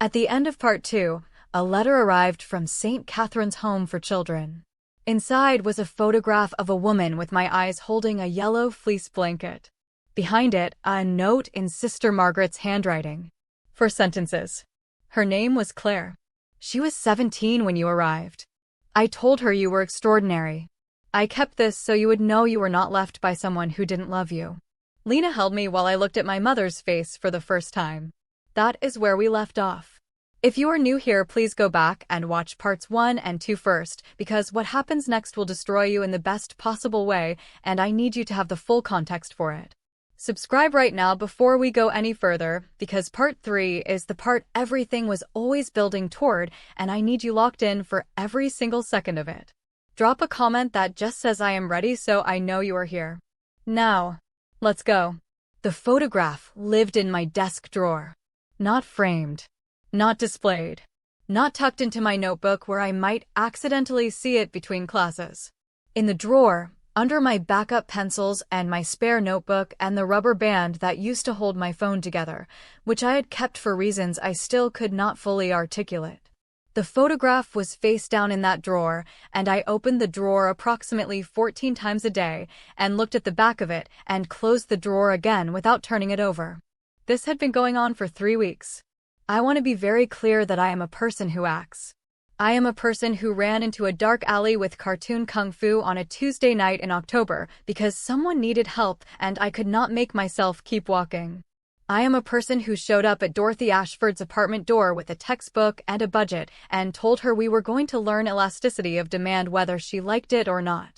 At the end of part 2, a letter arrived from St. Catherine's Home for Children. Inside was a photograph of a woman with my eyes holding a yellow fleece blanket. Behind it, a note in Sister Margaret's handwriting. 4 sentences. Her name was Claire. She was 17 when you arrived. I told her you were extraordinary. I kept this so you would know you were not left by someone who didn't love you. Lena held me while I looked at my mother's face for the first time. That is where we left off. If you are new here, please go back and watch parts 1 and 2 first, because what happens next will destroy you in the best possible way, and I need you to have the full context for it. Subscribe right now before we go any further, because part 3 is the part everything was always building toward, and I need you locked in for every single second of it. Drop a comment that just says I am ready so I know you are here. Now, let's go. The photograph lived in my desk drawer. Not framed. Not displayed. Not tucked into my notebook where I might accidentally see it between classes. In the drawer, under my backup pencils and my spare notebook and the rubber band that used to hold my phone together, which I had kept for reasons I still could not fully articulate. The photograph was face down in that drawer, and I opened the drawer approximately 14 times a day and looked at the back of it and closed the drawer again without turning it over. This had been going on for 3 weeks. I want to be very clear that I am a person who acts. I am a person who ran into a dark alley with cartoon kung fu on a Tuesday night in October because someone needed help and I could not make myself keep walking. I am a person who showed up at Dorothy Ashford's apartment door with a textbook and a budget and told her we were going to learn elasticity of demand whether she liked it or not.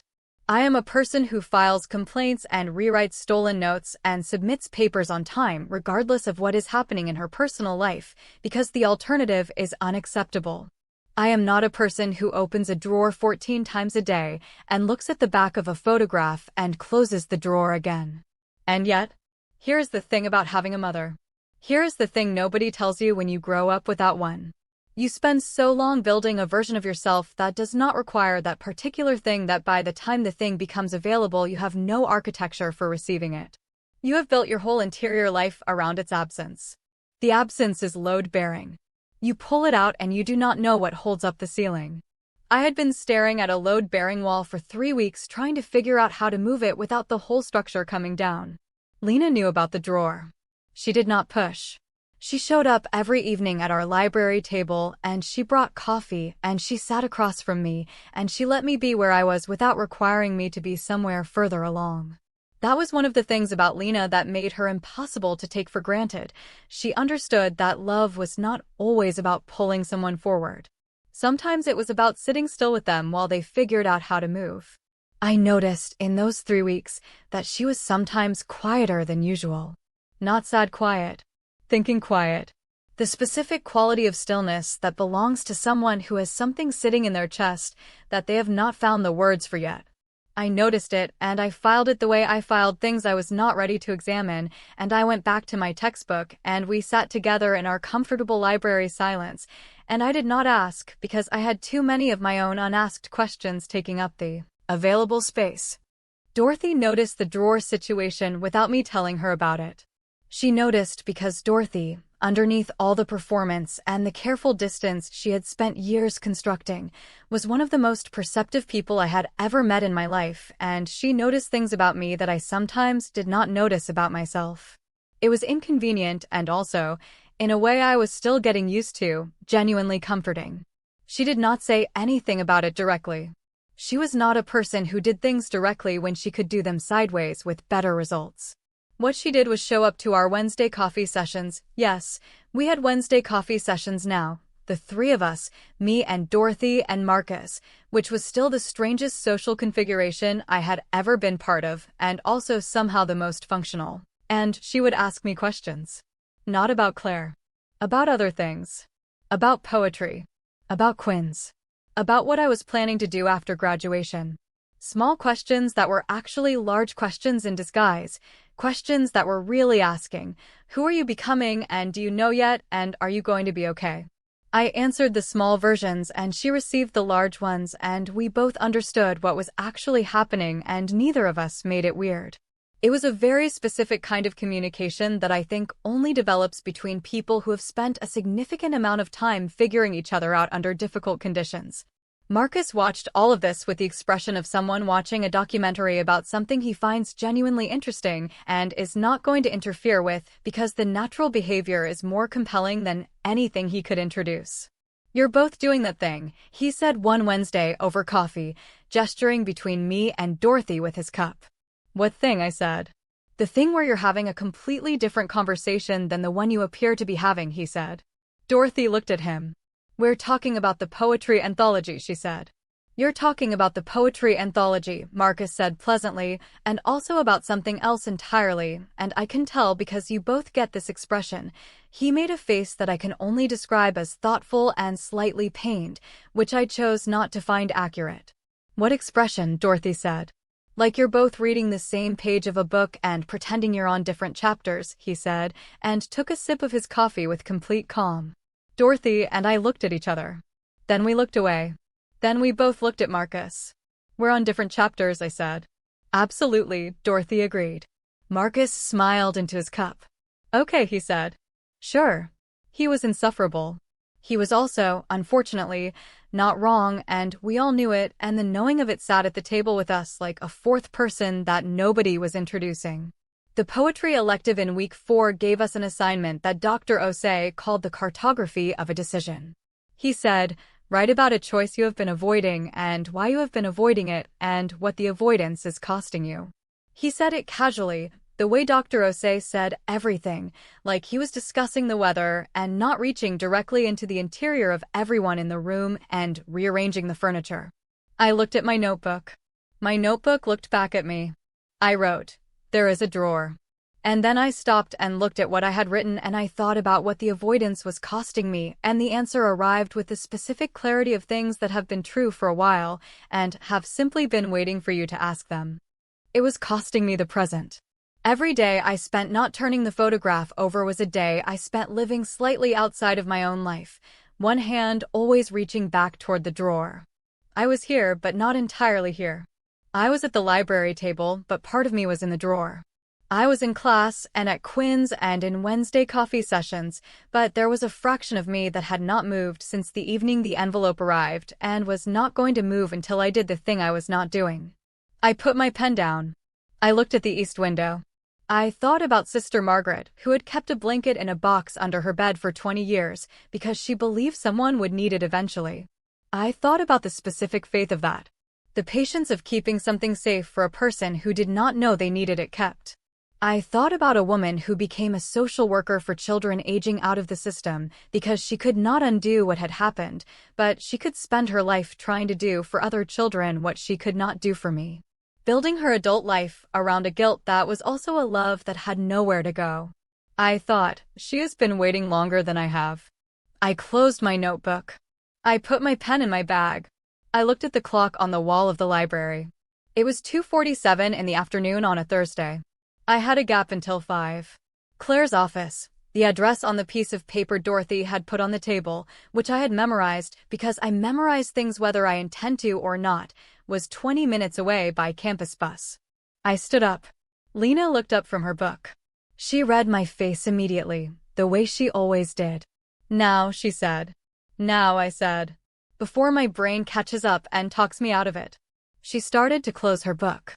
I am a person who files complaints and rewrites stolen notes and submits papers on time regardless of what is happening in her personal life, because the alternative is unacceptable. I am not a person who opens a drawer 14 times a day and looks at the back of a photograph and closes the drawer again. And yet, here's the thing about having a mother. Here's the thing nobody tells you when you grow up without one. You spend so long building a version of yourself that does not require that particular thing that by the time the thing becomes available, you have no architecture for receiving it. You have built your whole interior life around its absence. The absence is load-bearing. You pull it out and you do not know what holds up the ceiling. I had been staring at a load-bearing wall for 3 weeks trying to figure out how to move it without the whole structure coming down. Lena knew about the drawer. She did not push. She showed up every evening at our library table, and she brought coffee, and she sat across from me, and she let me be where I was without requiring me to be somewhere further along. That was one of the things about Lena that made her impossible to take for granted. She understood that love was not always about pulling someone forward. Sometimes it was about sitting still with them while they figured out how to move. I noticed in those 3 weeks that she was sometimes quieter than usual. Not sad quiet. Thinking quiet. The specific quality of stillness that belongs to someone who has something sitting in their chest that they have not found the words for yet. I noticed it, and I filed it the way I filed things I was not ready to examine, and I went back to my textbook, and we sat together in our comfortable library silence, and I did not ask because I had too many of my own unasked questions taking up the available space. Dorothy noticed the drawer situation without me telling her about it. She noticed because Dorothy, underneath all the performance and the careful distance she had spent years constructing, was one of the most perceptive people I had ever met in my life, and she noticed things about me that I sometimes did not notice about myself. It was inconvenient and also, in a way I was still getting used to, genuinely comforting. She did not say anything about it directly. She was not a person who did things directly when she could do them sideways with better results. What she did was show up to our Wednesday coffee sessions. Yes, we had Wednesday coffee sessions now, the 3 of us, me and Dorothy and Marcus, which was still the strangest social configuration I had ever been part of, and also somehow the most functional. And she would ask me questions. Not about Claire. About other things. About poetry. About Quinns. About what I was planning to do after graduation. Small questions that were actually large questions in disguise. Questions that were really asking, who are you becoming, and do you know yet, and are you going to be okay? I answered the small versions and she received the large ones, and we both understood what was actually happening and neither of us made it weird. It was a very specific kind of communication that I think only develops between people who have spent a significant amount of time figuring each other out under difficult conditions. Marcus watched all of this with the expression of someone watching a documentary about something he finds genuinely interesting and is not going to interfere with because the natural behavior is more compelling than anything he could introduce. "You're both doing that thing," he said one Wednesday over coffee, gesturing between me and Dorothy with his cup. "What thing?" I said. "The thing where you're having a completely different conversation than the one you appear to be having," he said. Dorothy looked at him. "We're talking about the poetry anthology," she said. "You're talking about the poetry anthology," Marcus said pleasantly, "and also about something else entirely, and I can tell because you both get this expression." He made a face that I can only describe as thoughtful and slightly pained, which I chose not to find accurate. "What expression?" Dorothy said. "Like you're both reading the same page of a book and pretending you're on different chapters," he said, and took a sip of his coffee with complete calm. Dorothy and I looked at each other. Then we looked away. Then we both looked at Marcus. "We're on different chapters," I said. "Absolutely," Dorothy agreed. Marcus smiled into his cup. "Okay," he said. "Sure." He was insufferable. He was also, unfortunately, not wrong, and we all knew it, and the knowing of it sat at the table with us like a fourth person that nobody was introducing. The poetry elective in week 4 gave us an assignment that Dr. Osei called the cartography of a decision. He said, "Write about a choice you have been avoiding and why you have been avoiding it and what the avoidance is costing you." He said it casually, the way Dr. Osei said everything, like he was discussing the weather and not reaching directly into the interior of everyone in the room and rearranging the furniture. I looked at my notebook. My notebook looked back at me. I wrote, "There is a drawer." And then I stopped and looked at what I had written and I thought about what the avoidance was costing me, and the answer arrived with the specific clarity of things that have been true for a while and have simply been waiting for you to ask them. It was costing me the present. Every day I spent not turning the photograph over was a day I spent living slightly outside of my own life, one hand always reaching back toward the drawer. I was here, but not entirely here. I was at the library table, but part of me was in the drawer. I was in class and at Quinn's and in Wednesday coffee sessions, but there was a fraction of me that had not moved since the evening the envelope arrived and was not going to move until I did the thing I was not doing. I put my pen down. I looked at the east window. I thought about Sister Margaret, who had kept a blanket in a box under her bed for 20 years because she believed someone would need it eventually. I thought about the specific faith of that. The patience of keeping something safe for a person who did not know they needed it kept. I thought about a woman who became a social worker for children aging out of the system because she could not undo what had happened, but she could spend her life trying to do for other children what she could not do for me. Building her adult life around a guilt that was also a love that had nowhere to go. I thought, she has been waiting longer than I have. I closed my notebook. I put my pen in my bag. I looked at the clock on the wall of the library. It was 2:47 in the afternoon on a Thursday. I had a gap until 5. Claire's office, the address on the piece of paper Dorothy had put on the table, which I had memorized because I memorize things whether I intend to or not, was 20 minutes away by campus bus. I stood up. Lena looked up from her book. She read my face immediately, the way she always did. "Now," she said. "Now," I said. "Before my brain catches up and talks me out of it." She started to close her book.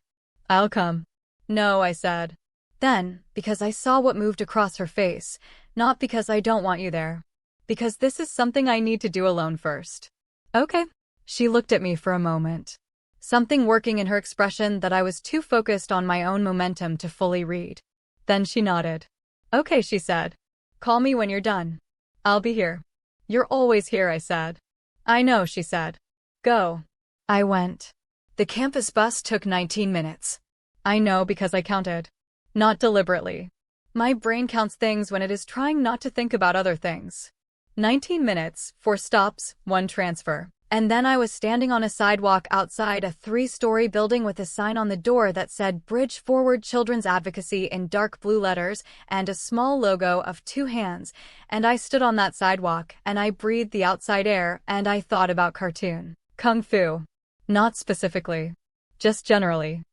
"I'll come." "No," I said. Then, because I saw what moved across her face, not because I don't want you there. Because this is something I need to do alone first. "Okay." She looked at me for a moment. Something working in her expression that I was too focused on my own momentum to fully read. Then she nodded. "Okay," she said. "Call me when you're done. I'll be here." "You're always here," I said. "I know," she said. "Go." I went. The campus bus took 19 minutes. I know because I counted. Not deliberately. My brain counts things when it is trying not to think about other things. 19 minutes, 4 stops, 1 transfer. And then I was standing on a sidewalk outside a 3-story building with a sign on the door that said Bridge Forward Children's Advocacy in dark blue letters and a small logo of 2 hands, and I stood on that sidewalk and I breathed the outside air and I thought about cartoon. Kung Fu. Not specifically. Just generally.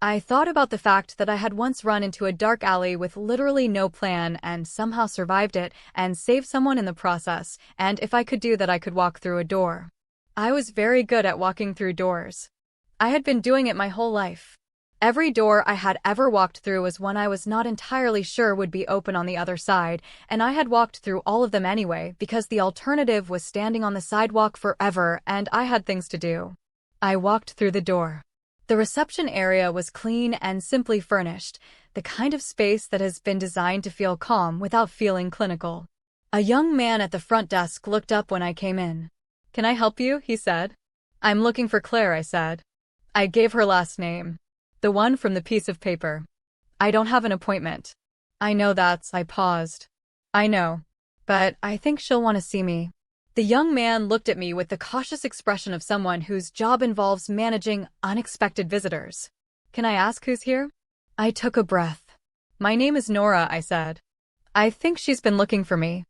I thought about the fact that I had once run into a dark alley with literally no plan and somehow survived it and saved someone in the process, and if I could do that I could walk through a door. I was very good at walking through doors. I had been doing it my whole life. Every door I had ever walked through was one I was not entirely sure would be open on the other side, and I had walked through all of them anyway because the alternative was standing on the sidewalk forever and I had things to do. I walked through the door. The reception area was clean and simply furnished, the kind of space that has been designed to feel calm without feeling clinical. A young man at the front desk looked up when I came in. "Can I help you?" he said. "I'm looking for Claire," I said. I gave her last name. The one from the piece of paper. "I don't have an appointment." "I know that." I paused. "I know. But I think she'll want to see me." The young man looked at me with the cautious expression of someone whose job involves managing unexpected visitors. "Can I ask who's here?" I took a breath. "My name is Nora," I said. "I think she's been looking for me."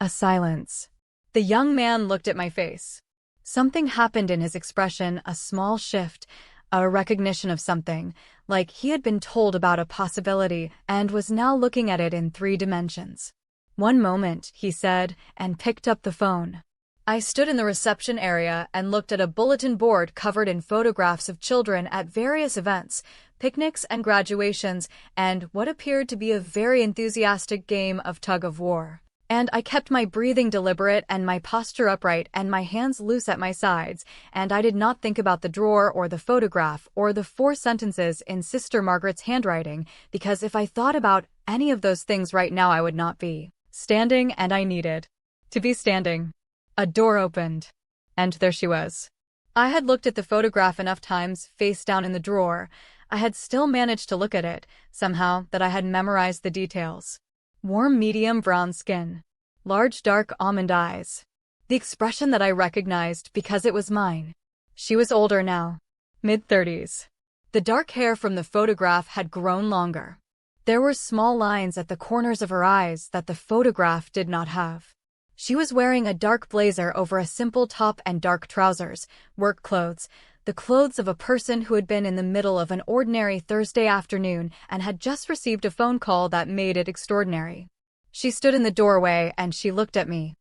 A silence. The young man looked at my face. Something happened in his expression, a small shift, a recognition of something, like he had been told about a possibility and was now looking at it in 3 dimensions. "One moment," he said, and picked up the phone. I stood in the reception area and looked at a bulletin board covered in photographs of children at various events, picnics and graduations, and what appeared to be a very enthusiastic game of tug-of-war. And I kept my breathing deliberate and my posture upright and my hands loose at my sides, and I did not think about the drawer or the photograph or the 4 sentences in Sister Margaret's handwriting, because if I thought about any of those things right now I would not be standing, and I needed to be standing. A door opened. And there she was. I had looked at the photograph enough times, face down in the drawer. I had still managed to look at it, somehow, that I had memorized the details. Warm medium brown skin. Large dark almond eyes. The expression that I recognized because it was mine. She was older now. Mid-30s. The dark hair from the photograph had grown longer. There were small lines at the corners of her eyes that the photograph did not have. She was wearing a dark blazer over a simple top and dark trousers, work clothes, the clothes of a person who had been in the middle of an ordinary Thursday afternoon and had just received a phone call that made it extraordinary. She stood in the doorway and she looked at me.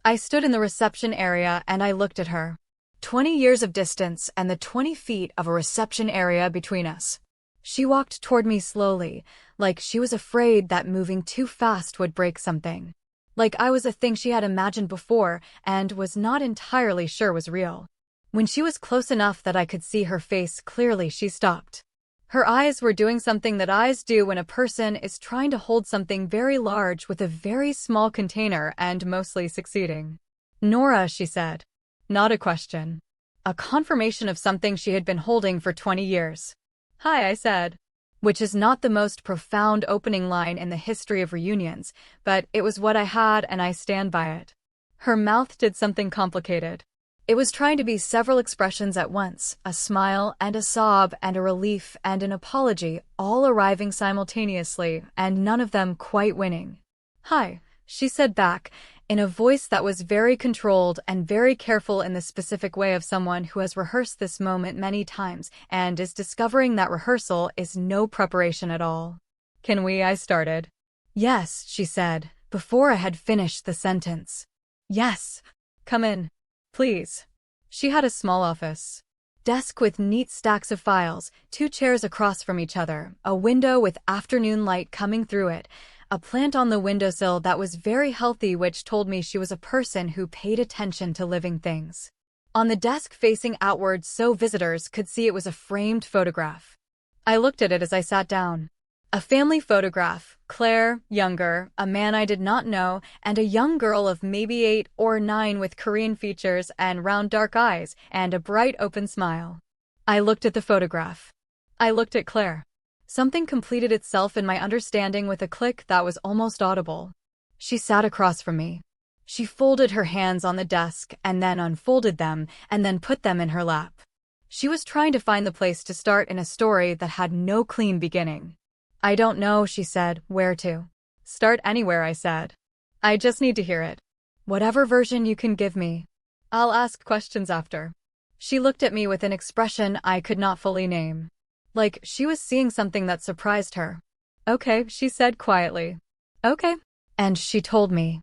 I stood in the reception area and I looked at her. 20 years of distance and the 20 feet of a reception area between us. She walked toward me slowly, like she was afraid that moving too fast would break something. Like I was a thing she had imagined before and was not entirely sure was real. When she was close enough that I could see her face clearly, she stopped. Her eyes were doing something that eyes do when a person is trying to hold something very large with a very small container and mostly succeeding. "Nora," she said. Not a question. A confirmation of something she had been holding for 20 years. "Hi," I said. Which is not the most profound opening line in the history of reunions, but it was what I had and I stand by it. Her mouth did something complicated. It was trying to be several expressions at once, a smile and a sob and a relief and an apology, all arriving simultaneously, and none of them quite winning. "Hi," she said back, in a voice that was very controlled and very careful in the specific way of someone who has rehearsed this moment many times and is discovering that rehearsal is no preparation at all. "Can we?" I started. "Yes," she said, before I had finished the sentence. "Yes. Come in. Please." She had a small office. Desk with neat stacks of files, 2 chairs across from each other, a window with afternoon light coming through it, a plant on the windowsill that was very healthy, which told me she was a person who paid attention to living things. On the desk facing outward so visitors could see it was a framed photograph. I looked at it as I sat down. A family photograph, Claire, younger, a man I did not know, and a young girl of maybe 8 or 9 with Korean features and round dark eyes and a bright open smile. I looked at the photograph. I looked at Claire. Something completed itself in my understanding with a click that was almost audible. She sat across from me. She folded her hands on the desk and then unfolded them and then put them in her lap. She was trying to find the place to start in a story that had no clean beginning. "I don't know," she said, "where to." "Start anywhere," I said. "I just need to hear it. Whatever version you can give me. I'll ask questions after." She looked at me with an expression I could not fully name. Like she was seeing something that surprised her. Okay, she said quietly. Okay. And she told me.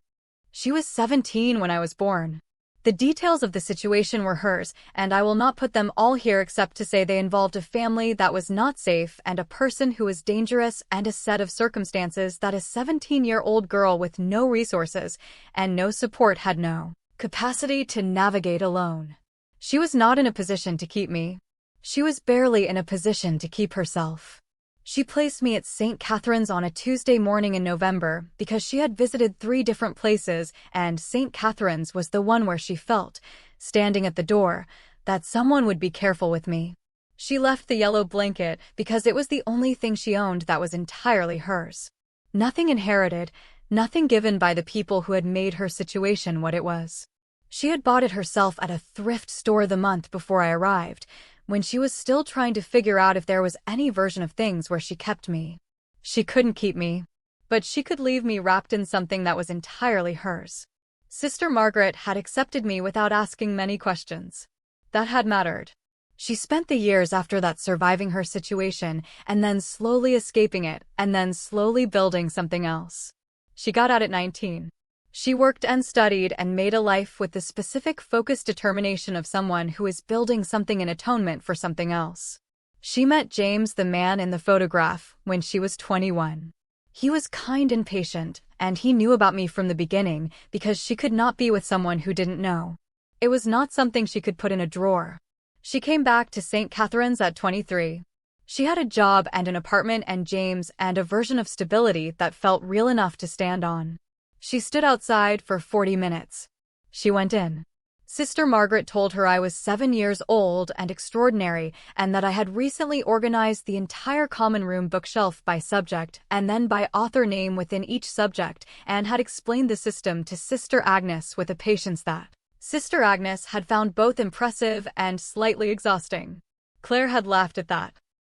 She was 17 when I was born. The details of the situation were hers, and I will not put them all here except to say they involved a family that was not safe and a person who was dangerous and a set of circumstances that a 17-year-old girl with no resources and no support had no capacity to navigate alone. She was not in a position to keep me. She was barely in a position to keep herself. She placed me at St. Catherine's on a Tuesday morning in November because she had visited 3 different places, and St. Catherine's was the one where she felt, standing at the door, that someone would be careful with me. She left the yellow blanket because it was the only thing she owned that was entirely hers. Nothing inherited, nothing given by the people who had made her situation what it was. She had bought it herself at a thrift store the month before I arrived, when she was still trying to figure out if there was any version of things where she kept me. She couldn't keep me, but she could leave me wrapped in something that was entirely hers. Sister Margaret had accepted me without asking many questions. That had mattered. She spent the years after that surviving her situation and then slowly escaping it and then slowly building something else. She got out at 19. She worked and studied and made a life with the specific focused determination of someone who is building something in atonement for something else. She met James, the man in the photograph, when she was 21. He was kind and patient, and he knew about me from the beginning because she could not be with someone who didn't know. It was not something she could put in a drawer. She came back to St. Catherine's at 23. She had a job and an apartment and James and a version of stability that felt real enough to stand on. She stood outside for 40 minutes. She went in. Sister Margaret told her I was 7 years old and extraordinary, and that I had recently organized the entire common room bookshelf by subject and then by author name within each subject, and had explained the system to Sister Agnes with a patience that Sister Agnes had found both impressive and slightly exhausting. Claire had laughed at that.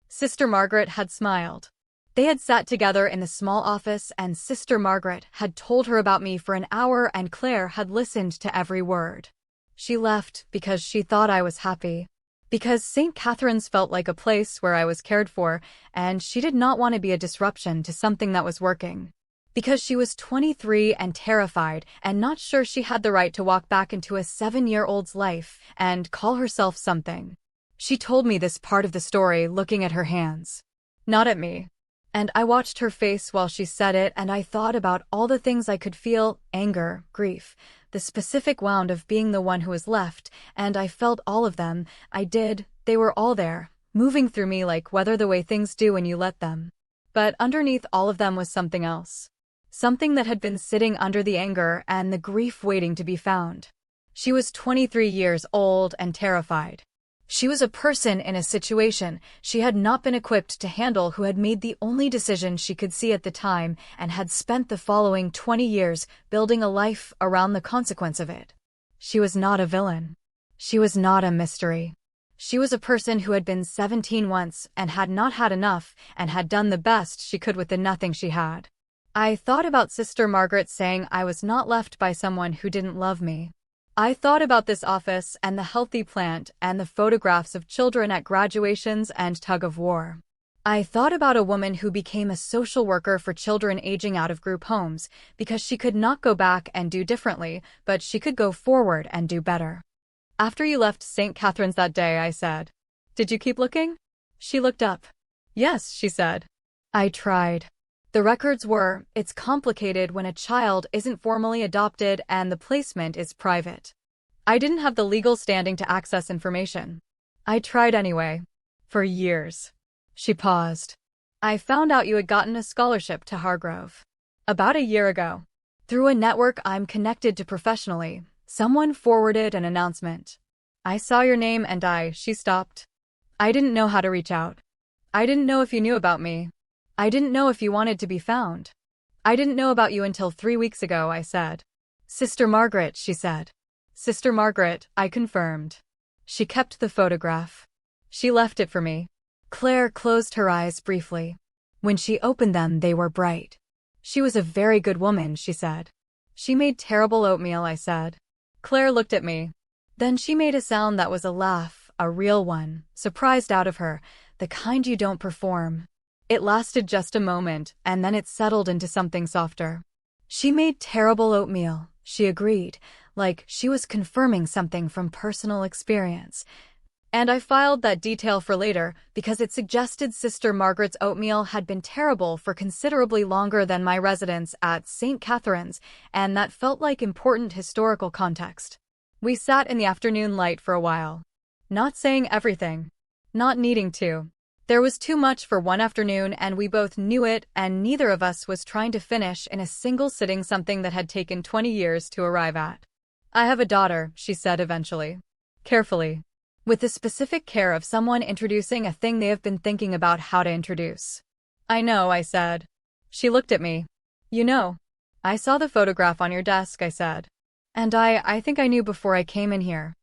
Sister Margaret had smiled. They had sat together in the small office, and Sister Margaret had told her about me for an hour, and Claire had listened to every word. She left because she thought I was happy. Because St. Catherine's felt like a place where I was cared for, and she did not want to be a disruption to something that was working. Because she was 23 and terrified and not sure she had the right to walk back into a 7-year-old's life and call herself something. She told me this part of the story looking at her hands. Not at me. And I watched her face while she said it, and I thought about all the things I could feel: anger, grief, the specific wound of being the one who was left, and I felt all of them. I did. They were all there, moving through me like weather, the way things do when you let them. But underneath all of them was something else. Something that had been sitting under the anger and the grief waiting to be found. She was 23 years old and terrified. She was a person in a situation she had not been equipped to handle, who had made the only decision she could see at the time and had spent the following 20 years building a life around the consequence of it. She was not a villain. She was not a mystery. She was a person who had been 17 once and had not had enough and had done the best she could with the nothing she had. I thought about Sister Margaret saying I was not left by someone who didn't love me. I thought about this office and the healthy plant and the photographs of children at graduations and tug-of-war. I thought about a woman who became a social worker for children aging out of group homes because she could not go back and do differently, but she could go forward and do better. After you left St. Catherine's that day, I said, "Did you keep looking?" She looked up. "Yes," she said. I tried. The records were, it's complicated when a child isn't formally adopted and the placement is private. I didn't have the legal standing to access information. I tried anyway. For years. She paused. I found out you had gotten a scholarship to Hargrove. About a year ago. Through a network I'm connected to professionally, someone forwarded an announcement. I saw your name and she stopped. I didn't know how to reach out. I didn't know if you knew about me. I didn't know if you wanted to be found. I didn't know about you until 3 weeks ago, I said. Sister Margaret, she said. Sister Margaret, I confirmed. She kept the photograph. She left it for me. Claire closed her eyes briefly. When she opened them, they were bright. She was a very good woman, she said. She made terrible oatmeal, I said. Claire looked at me. Then she made a sound that was a laugh, a real one, surprised out of her, the kind you don't perform. It lasted just a moment, and then it settled into something softer. She made terrible oatmeal, she agreed, like she was confirming something from personal experience. And I filed that detail for later because it suggested Sister Margaret's oatmeal had been terrible for considerably longer than my residence at St. Catherine's, and that felt like important historical context. We sat in the afternoon light for a while. Not saying everything. Not needing to. There was too much for one afternoon, and we both knew it, and neither of us was trying to finish in a single sitting something that had taken 20 years to arrive at. "I have a daughter," she said eventually. Carefully. With the specific care of someone introducing a thing they have been thinking about how to introduce. "I know," I said. She looked at me. "You know. I saw the photograph on your desk," I said. "And I think I knew before I came in here.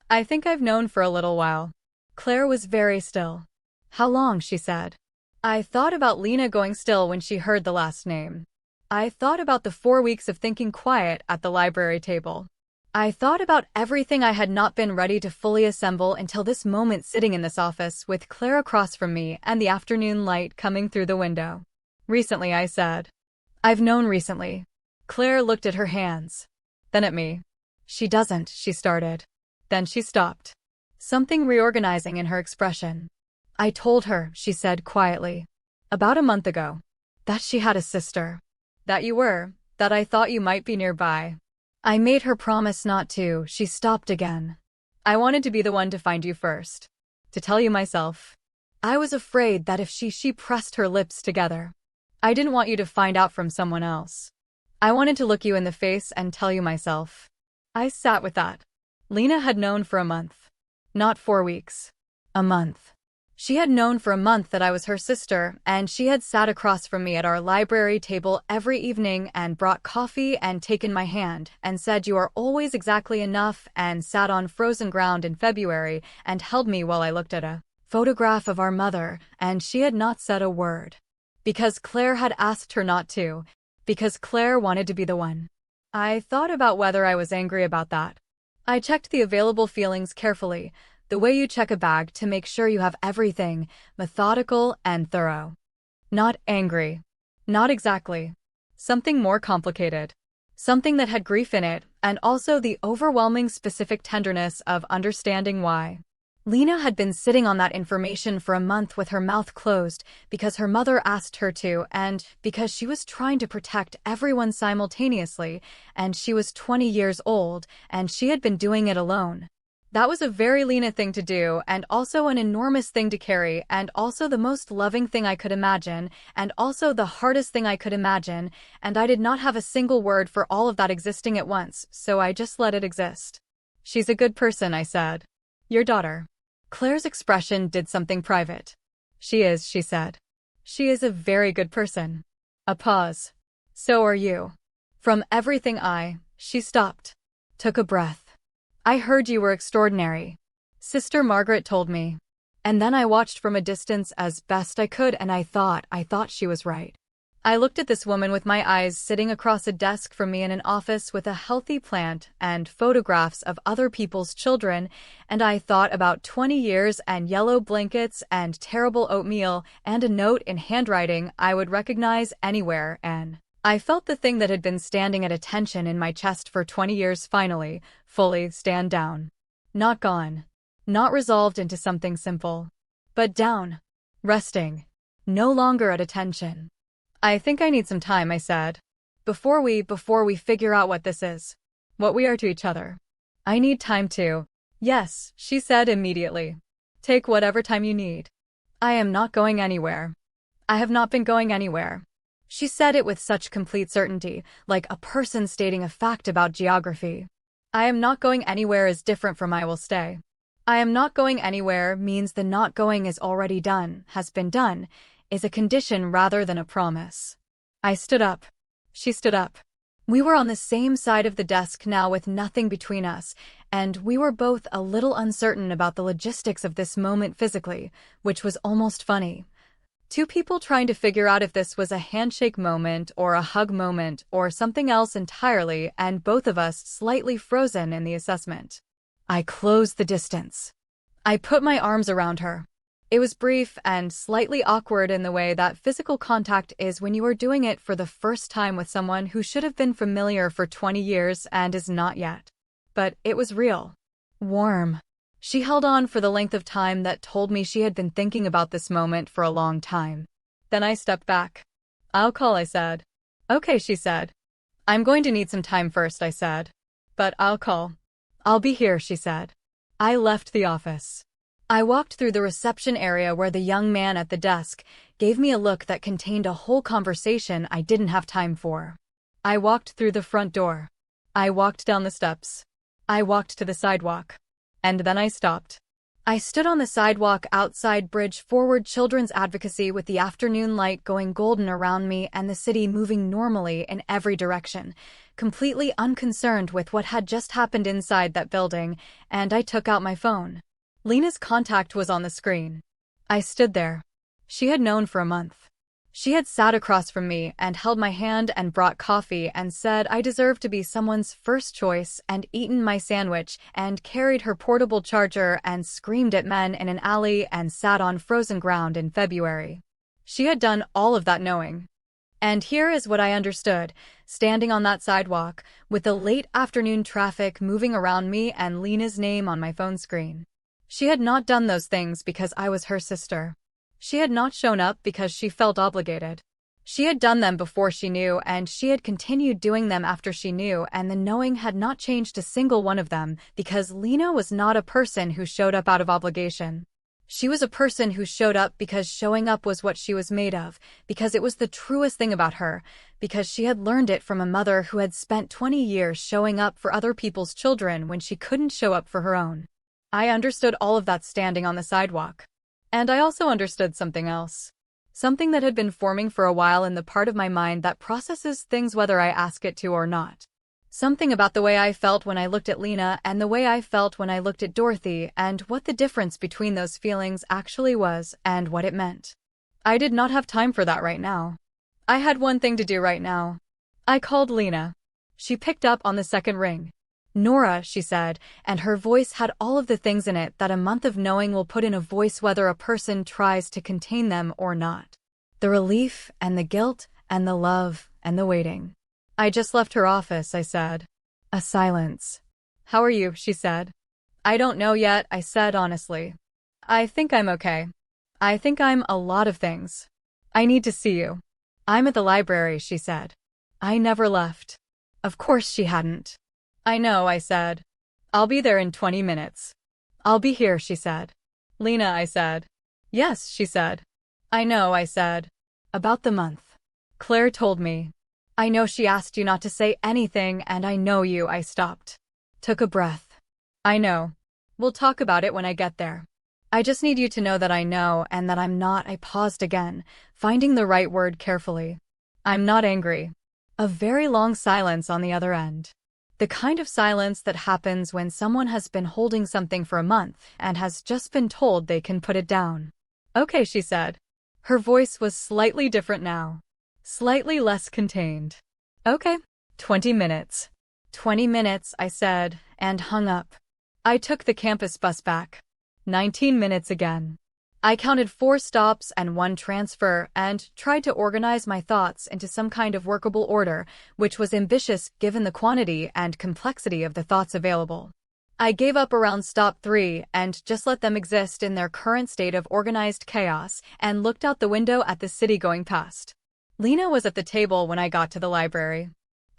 I think I've known for a little while." Claire was very still. "How long?" she said. I thought about Lena going still when she heard the last name. I thought about the 4 weeks of thinking quiet at the library table. I thought about everything I had not been ready to fully assemble until this moment sitting in this office with Claire across from me and the afternoon light coming through the window. "Recently," I said. "I've known recently." Claire looked at her hands. Then at me. "She doesn't," she started. Then she stopped. Something reorganizing in her expression. "I told her," she said quietly, "about a month ago, that she had a sister. That you were, that I thought you might be nearby. I made her promise not to." She stopped again. "I wanted to be the one to find you first. To tell you myself. I was afraid that if she pressed her lips together. I didn't want you to find out from someone else. I wanted to look you in the face and tell you myself." I sat with that. Lena had known for a month. Not 4 weeks. A month. She had known for a month that I was her sister, and she had sat across from me at our library table every evening and brought coffee and taken my hand and said, "You are always exactly enough," and sat on frozen ground in February and held me while I looked at a photograph of our mother, and she had not said a word. Because Claire had asked her not to. Because Claire wanted to be the one. I thought about whether I was angry about that. I checked the available feelings carefully, the way you check a bag to make sure you have everything, methodical and thorough. Not angry. Not exactly. Something more complicated. Something that had grief in it, and also the overwhelming specific tenderness of understanding why. Lena had been sitting on that information for a month with her mouth closed because her mother asked her to, and because she was trying to protect everyone simultaneously, and she was 20 years old, and she had been doing it alone. That was a very Lena thing to do, and also an enormous thing to carry, and also the most loving thing I could imagine, and also the hardest thing I could imagine, and I did not have a single word for all of that existing at once, so I just let it exist. "She's a good person," I said. "Your daughter." Claire's expression did something private. "She is," she said. "She is a very good person." A pause. "So are you." From everything she stopped. Took a breath. "I heard you were extraordinary. Sister Margaret told me." And then I watched from a distance as best I could, and I thought she was right. I looked at this woman with my eyes sitting across a desk from me in an office with a healthy plant and photographs of other people's children, and I thought about 20 years and yellow blankets and terrible oatmeal and a note in handwriting I would recognize anywhere, and I felt the thing that had been standing at attention in my chest for 20 years finally, fully stand down. Not gone. Not resolved into something simple. But down. Resting. No longer at attention. "I think I need some time," I said. Before we figure out what this is. What we are to each other. I need time to." "Yes," she said immediately. "Take whatever time you need. I am not going anywhere. I have not been going anywhere." She said it with such complete certainty, like a person stating a fact about geography. "I am not going anywhere" is different from "I will stay." "I am not going anywhere" means the not going is already done, has been done, is a condition rather than a promise. I stood up. She stood up. We were on the same side of the desk now with nothing between us, and we were both a little uncertain about the logistics of this moment physically, which was almost funny. Two people trying to figure out if this was a handshake moment or a hug moment or something else entirely, and both of us slightly frozen in the assessment. I closed the distance. I put my arms around her. It was brief and slightly awkward in the way that physical contact is when you are doing it for the first time with someone who should have been familiar for 20 years and is not yet. But it was real. Warm. She held on for the length of time that told me she had been thinking about this moment for a long time. Then I stepped back. "I'll call," I said. "Okay," she said. "I'm going to need some time first," I said. "But I'll call." "I'll be here," she said. I left the office. I walked through the reception area where the young man at the desk gave me a look that contained a whole conversation I didn't have time for. I walked through the front door. I walked down the steps. I walked to the sidewalk. And then I stopped. I stood on the sidewalk outside Bridge Forward Children's Advocacy with the afternoon light going golden around me and the city moving normally in every direction, completely unconcerned with what had just happened inside that building, and I took out my phone. Lena's contact was on the screen. I stood there. She had known for a month. She had sat across from me and held my hand and brought coffee and said I deserved to be someone's first choice and eaten my sandwich and carried her portable charger and screamed at men in an alley and sat on frozen ground in February. She had done all of that knowing. And here is what I understood, standing on that sidewalk, with the late afternoon traffic moving around me and Lena's name on my phone screen. She had not done those things because I was her sister. She had not shown up because she felt obligated. She had done them before she knew, and she had continued doing them after she knew, and the knowing had not changed a single one of them because Lena was not a person who showed up out of obligation. She was a person who showed up because showing up was what she was made of, because it was the truest thing about her, because she had learned it from a mother who had spent 20 years showing up for other people's children when she couldn't show up for her own. I understood all of that standing on the sidewalk. And I also understood something else. Something that had been forming for a while in the part of my mind that processes things whether I ask it to or not. Something about the way I felt when I looked at Lena and the way I felt when I looked at Dorothy and what the difference between those feelings actually was and what it meant. I did not have time for that right now. I had one thing to do right now. I called Lena. She picked up on the second ring. "Nora," she said, and her voice had all of the things in it that a month of knowing will put in a voice whether a person tries to contain them or not. The relief and the guilt and the love and the waiting. "I just left her office," I said. A silence. "How are you?" she said. "I don't know yet," I said honestly. "I think I'm okay. I think I'm a lot of things. I need to see you." "I'm at the library," she said. I never left. Of course she hadn't. "I know," I said. "I'll be there in 20 minutes. "I'll be here," she said. "Lena," I said. "Yes," she said. "I know," I said. "About the month. Claire told me." "I know she asked you not to say anything, and I know you," I stopped. Took a breath. "I know. We'll talk about it when I get there. I just need you to know that I know and that I'm not." I paused again, finding the right word carefully. "I'm not angry." A very long silence on the other end. The kind of silence that happens when someone has been holding something for a month and has just been told they can put it down. "Okay," she said. Her voice was slightly different now. Slightly less contained. "Okay. 20 minutes. 20 minutes, I said, and hung up. I took the campus bus back. 19 minutes again. I counted 4 stops and 1 transfer and tried to organize my thoughts into some kind of workable order, which was ambitious given the quantity and complexity of the thoughts available. I gave up around stop 3 and just let them exist in their current state of organized chaos and looked out the window at the city going past. Lena was at the table when I got to the library.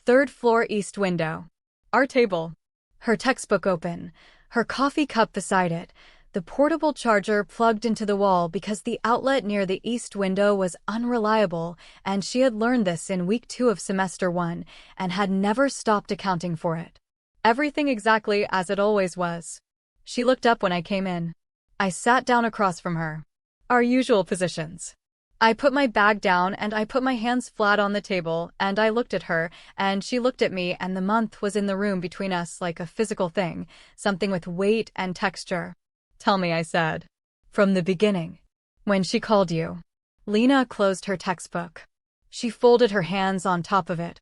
3rd floor east window. Our table. Her textbook open, her coffee cup beside it, the portable charger plugged into the wall because the outlet near the east window was unreliable, and she had learned this in week 2 of semester 1 and had never stopped accounting for it. Everything exactly as it always was. She looked up when I came in. I sat down across from her. Our usual positions. I put my bag down and I put my hands flat on the table and I looked at her and she looked at me, and the month was in the room between us like a physical thing, something with weight and texture. "Tell me," I said. "From the beginning. When she called you." Lena closed her textbook. She folded her hands on top of it.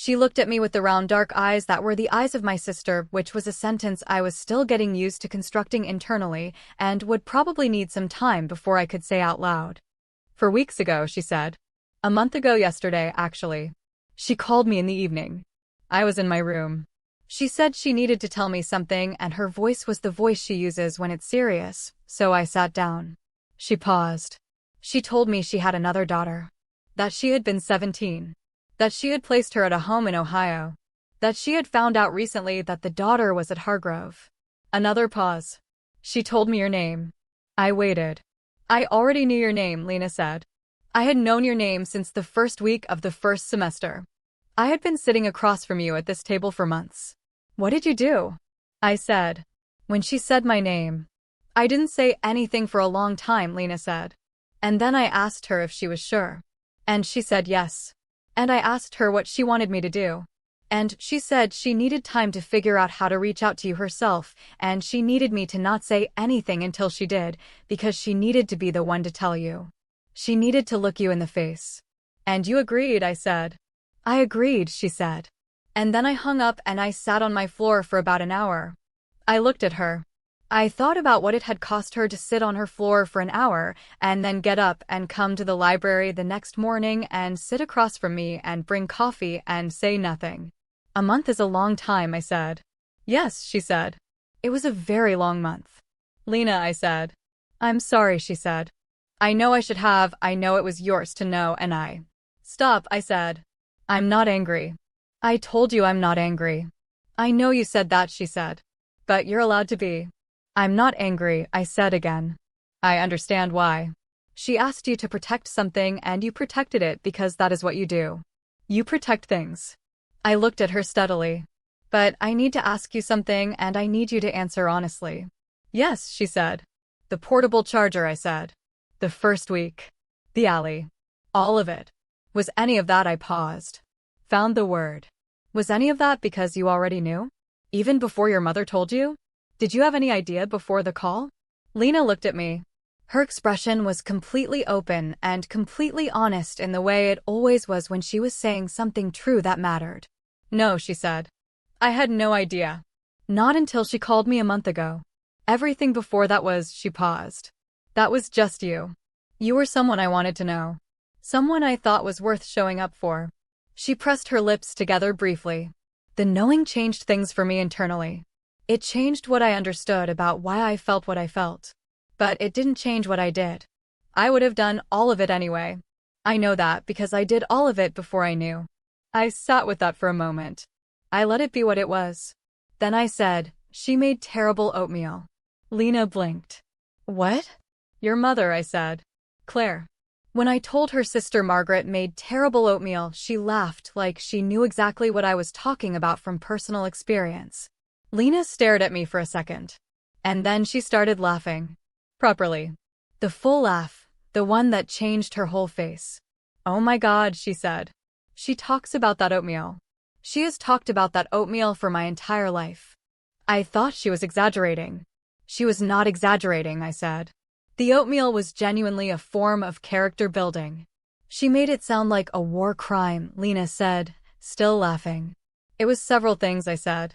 She looked at me with the round dark eyes that were the eyes of my sister, which was a sentence I was still getting used to constructing internally and would probably need some time before I could say out loud. 4 weeks ago, she said. A month ago yesterday, actually. She called me in the evening. I was in my room. She said she needed to tell me something, and her voice was the voice she uses when it's serious, so I sat down. She paused. She told me she had another daughter. That she had been 17. That she had placed her at a home in Ohio. That she had found out recently that the daughter was at Hargrove. Another pause. She told me your name. I waited. I already knew your name, Lena said. I had known your name since the first week of the first semester. I had been sitting across from you at this table for months. What did you do? I said. When she said my name. I didn't say anything for a long time, Lena said. And then I asked her if she was sure. And she said yes. And I asked her what she wanted me to do. And she said she needed time to figure out how to reach out to you herself, and she needed me to not say anything until she did, because she needed to be the one to tell you. She needed to look you in the face. And you agreed, I said. I agreed, she said. And then I hung up and I sat on my floor for about an hour. I looked at her. I thought about what it had cost her to sit on her floor for an hour and then get up and come to the library the next morning and sit across from me and bring coffee and say nothing. A month is a long time, I said. Yes, she said. It was a very long month. Lena, I said. I'm sorry, she said. I know I should have, I know it was yours to know, and I. Stop, I said. I'm not angry. I told you I'm not angry. I know you said that, she said. But you're allowed to be. I'm not angry, I said again. I understand why. She asked you to protect something and you protected it because that is what you do. You protect things. I looked at her steadily. But I need to ask you something and I need you to answer honestly. Yes, she said. The portable charger, I said. The first week. The alley. All of it. Was any of that? I paused. Found the word. Was any of that because you already knew? Even before your mother told you? Did you have any idea before the call? Lena looked at me. Her expression was completely open and completely honest in the way it always was when she was saying something true that mattered. No, she said. I had no idea. Not until she called me a month ago. Everything before that was, she paused. That was just you. You were someone I wanted to know. Someone I thought was worth showing up for. She pressed her lips together briefly. The knowing changed things for me internally. It changed what I understood about why I felt what I felt. But it didn't change what I did. I would have done all of it anyway. I know that because I did all of it before I knew. I sat with that for a moment. I let it be what it was. Then I said, she made terrible oatmeal. Lena blinked. What? Your mother, I said. Claire. When I told her sister Margaret made terrible oatmeal, she laughed like she knew exactly what I was talking about from personal experience. Lena stared at me for a second. And then she started laughing. Properly. The full laugh, the one that changed her whole face. Oh my God, she said. She talks about that oatmeal. She has talked about that oatmeal for my entire life. I thought she was exaggerating. She was not exaggerating, I said. The oatmeal was genuinely a form of character building. She made it sound like a war crime, Lena said, still laughing. It was several things, I said.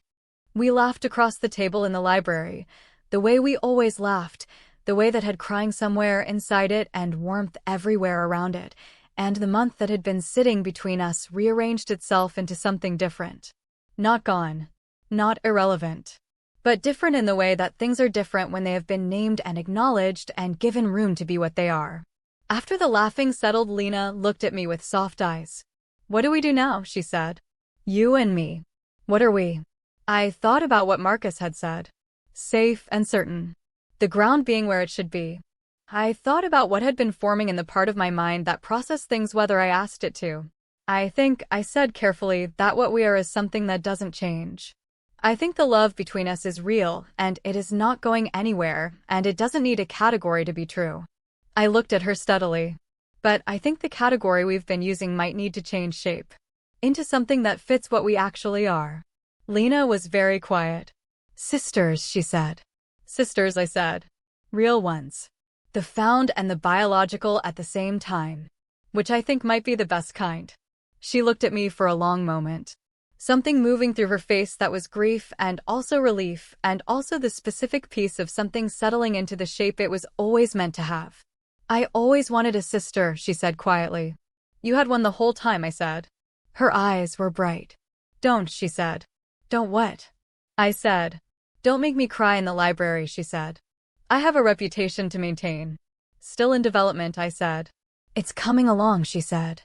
We laughed across the table in the library, the way we always laughed, the way that had crying somewhere inside it and warmth everywhere around it, and the month that had been sitting between us rearranged itself into something different. Not gone. Not irrelevant. But different in the way that things are different when they have been named and acknowledged and given room to be what they are. After the laughing settled, Lena looked at me with soft eyes. What do we do now? She said. You and me. What are we? I thought about what Marcus had said. Safe and certain. The ground being where it should be. I thought about what had been forming in the part of my mind that processed things whether I asked it to. I think, I said carefully, that what we are is something that doesn't change. I think the love between us is real, and it is not going anywhere, and it doesn't need a category to be true. I looked at her steadily. But I think the category we've been using might need to change shape. Into something that fits what we actually are. Lena was very quiet. Sisters, she said. Sisters, I said. Real ones. The found and the biological at the same time. Which I think might be the best kind. She looked at me for a long moment. Something moving through her face that was grief and also relief and also the specific piece of something settling into the shape it was always meant to have. I always wanted a sister, she said quietly. You had one the whole time, I said. Her eyes were bright. Don't, she said. Don't what? I said. Don't make me cry in the library, she said. I have a reputation to maintain. Still in development, I said. It's coming along, she said.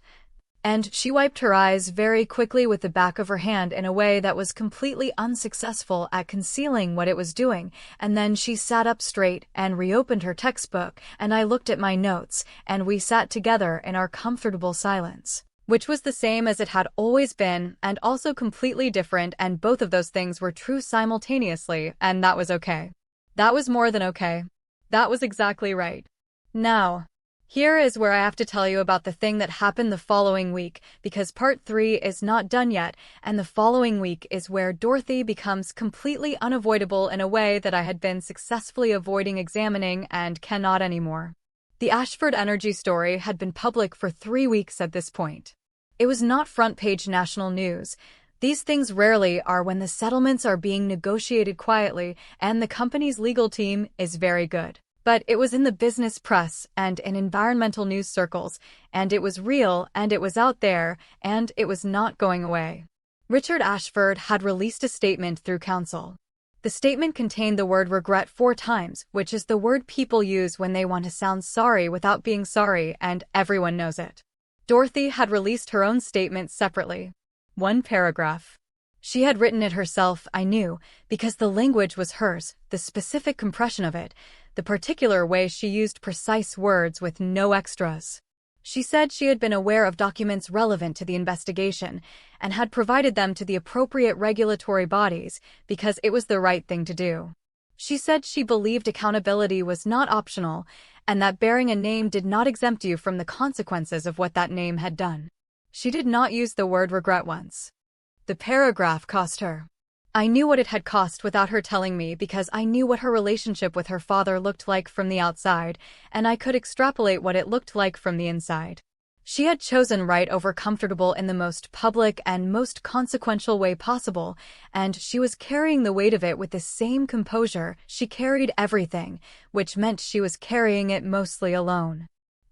And she wiped her eyes very quickly with the back of her hand in a way that was completely unsuccessful at concealing what it was doing, and then she sat up straight and reopened her textbook, and I looked at my notes, and we sat together in our comfortable silence, which was the same as it had always been, and also completely different, and both of those things were true simultaneously, and that was okay. That was more than okay. That was exactly right. Now, here is where I have to tell you about the thing that happened the following week, because part 3 is not done yet, and the following week is where Dorothy becomes completely unavoidable in a way that I had been successfully avoiding examining and cannot anymore. The Ashford Energy story had been public for 3 weeks at this point. It was not front-page national news. These things rarely are when the settlements are being negotiated quietly and the company's legal team is very good. But it was in the business press and in environmental news circles, and it was real, and it was out there, and it was not going away. Richard Ashford had released a statement through counsel. The statement contained the word regret 4 times, which is the word people use when they want to sound sorry without being sorry, and everyone knows it. Dorothy had released her own statement separately. 1 paragraph. She had written it herself, I knew, because the language was hers, the specific compression of it, the particular way she used precise words with no extras. She said she had been aware of documents relevant to the investigation and had provided them to the appropriate regulatory bodies because it was the right thing to do. She said she believed accountability was not optional and that bearing a name did not exempt you from the consequences of what that name had done. She did not use the word regret once. The paragraph cost her. I knew what it had cost without her telling me because I knew what her relationship with her father looked like from the outside, and I could extrapolate what it looked like from the inside. She had chosen right over comfortable in the most public and most consequential way possible, and she was carrying the weight of it with the same composure she carried everything, which meant she was carrying it mostly alone.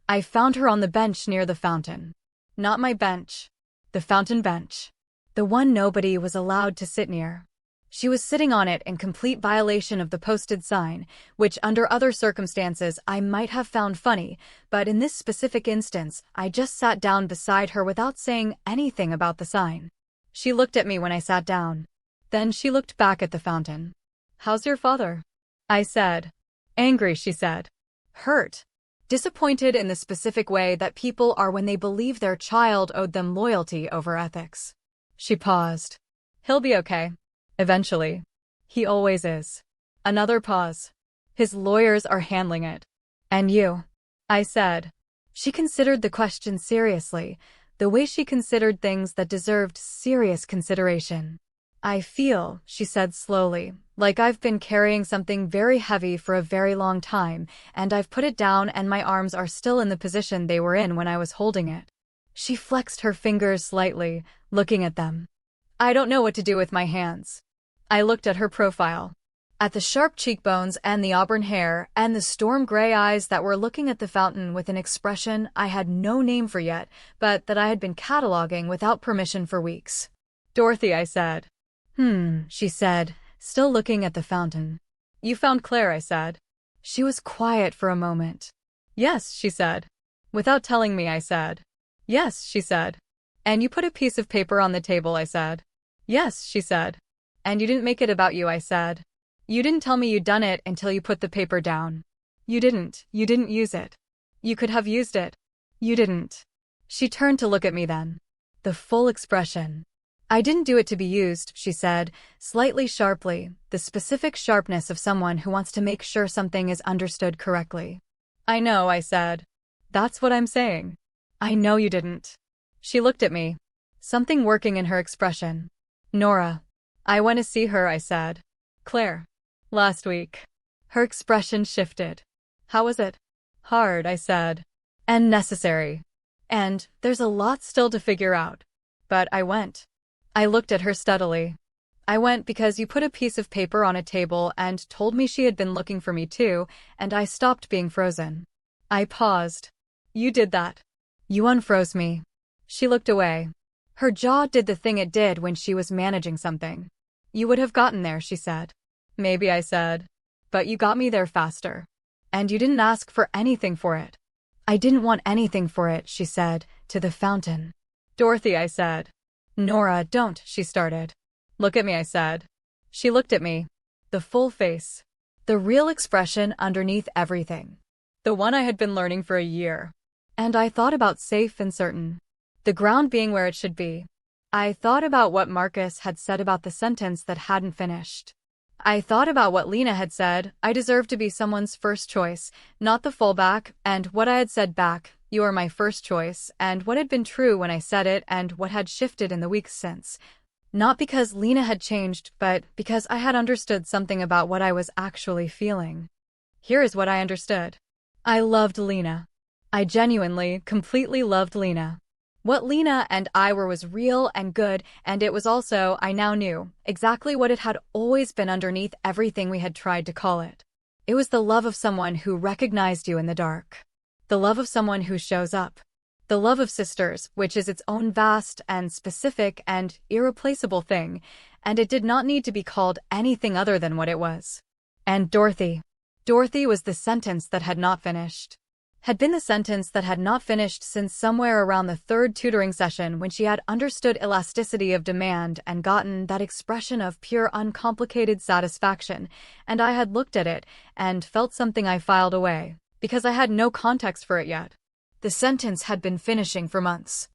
I found her on the bench near the fountain. Not my bench. The fountain bench. The one nobody was allowed to sit near. She was sitting on it in complete violation of the posted sign, which under other circumstances I might have found funny, but in this specific instance, I just sat down beside her without saying anything about the sign. She looked at me when I sat down. Then she looked back at the fountain. How's your father? I said. Angry, she said. Hurt. Disappointed in the specific way that people are when they believe their child owed them loyalty over ethics. She paused. He'll be okay. Eventually. He always is. Another pause. His lawyers are handling it. And you? I said. She considered the question seriously, the way she considered things that deserved serious consideration. I feel, she said slowly, like I've been carrying something very heavy for a very long time, and I've put it down and my arms are still in the position they were in when I was holding it. She flexed her fingers slightly, looking at them. I don't know what to do with my hands. I looked at her profile. At the sharp cheekbones and the auburn hair and the storm gray eyes that were looking at the fountain with an expression I had no name for yet, but that I had been cataloging without permission for weeks. Dorothy, I said. She said, still looking at the fountain. You found Claire, I said. She was quiet for a moment. Yes, she said. Without telling me, I said. Yes, she said. And you put a piece of paper on the table, I said. Yes, she said. And you didn't make it about you, I said. You didn't tell me you'd done it until you put the paper down. You didn't use it. You could have used it. You didn't. She turned to look at me then. The full expression. I didn't do it to be used, she said, slightly sharply, the specific sharpness of someone who wants to make sure something is understood correctly. I know, I said. That's what I'm saying. I know you didn't. She looked at me. Something working in her expression. Nora. I went to see her, I said. Claire. Last week. Her expression shifted. How was it? Hard, I said. And necessary. And there's a lot still to figure out. But I went. I looked at her steadily. I went because you put a piece of paper on a table and told me she had been looking for me too, and I stopped being frozen. I paused. You did that. You unfroze me. She looked away. Her jaw did the thing it did when she was managing something. You would have gotten there, she said. Maybe, I said. But you got me there faster. And you didn't ask for anything for it. I didn't want anything for it, she said, to the fountain. Dorothy, I said. Nora, don't, she started. Look at me, I said. She looked at me. The full face. The real expression underneath everything. The one I had been learning for a year. And I thought about safe and certain. The ground being where it should be. I thought about what Marcus had said about the sentence that hadn't finished. I thought about what Lena had said, I deserve to be someone's first choice, not the fallback, and what I had said back, you are my first choice, and what had been true when I said it and what had shifted in the weeks since. Not because Lena had changed, but because I had understood something about what I was actually feeling. Here is what I understood. I loved Lena. I genuinely, completely loved Lena. What Lena and I were was real and good, and it was also, I now knew, exactly what it had always been underneath everything we had tried to call it. It was the love of someone who recognized you in the dark. The love of someone who shows up. The love of sisters, which is its own vast and specific and irreplaceable thing, and it did not need to be called anything other than what it was. And Dorothy. Dorothy was the sentence that had not finished. Had been the sentence that had not finished since somewhere around the third tutoring session when she had understood elasticity of demand and gotten that expression of pure uncomplicated satisfaction, and I had looked at it and felt something I filed away, because I had no context for it yet. The sentence had been finishing for months.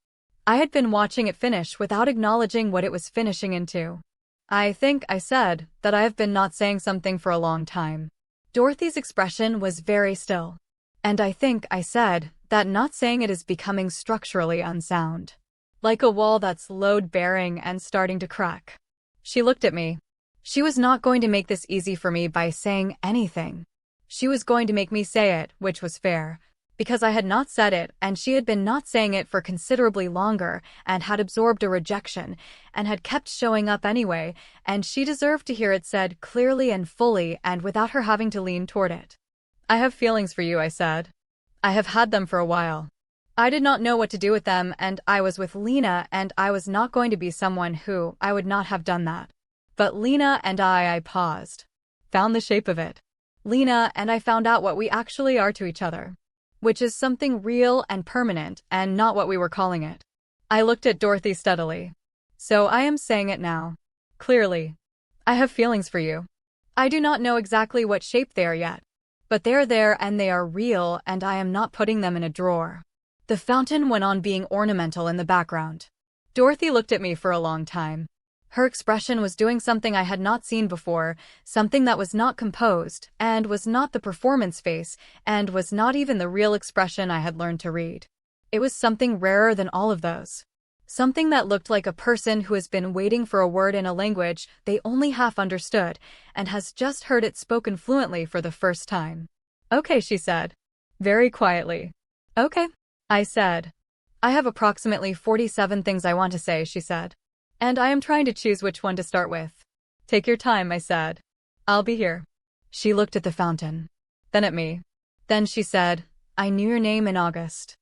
I had been watching it finish without acknowledging what it was finishing into. I think, I said, that I have been not saying something for a long time. Dorothy's expression was very still. And I think, I said, that not saying it is becoming structurally unsound. Like a wall that's load-bearing and starting to crack. She looked at me. She was not going to make this easy for me by saying anything. She was going to make me say it, which was fair. Because I had not said it, and she had been not saying it for considerably longer, and had absorbed a rejection, and had kept showing up anyway, and she deserved to hear it said clearly and fully and without her having to lean toward it. I have feelings for you, I said. I have had them for a while. I did not know what to do with them, and I was with Lena, and I was not going to be someone who I would not have done that. But Lena and I paused. Found the shape of it. Lena and I found out what we actually are to each other. Which is something real and permanent, and not what we were calling it. I looked at Dorothy steadily. So I am saying it now. Clearly. I have feelings for you. I do not know exactly what shape they are yet. But they're there and they are real, and I am not putting them in a drawer. The fountain went on being ornamental in the background. Dorothy looked at me for a long time. Her expression was doing something I had not seen before, something that was not composed, and was not the performance face, and was not even the real expression I had learned to read. It was something rarer than all of those. Something that looked like a person who has been waiting for a word in a language they only half understood, and has just heard it spoken fluently for the first time. Okay, she said. Very quietly. Okay, I said. I have approximately 47 things I want to say, she said. And I am trying to choose which one to start with. Take your time, I said. I'll be here. She looked at the fountain. Then at me. Then she said, I knew your name in August.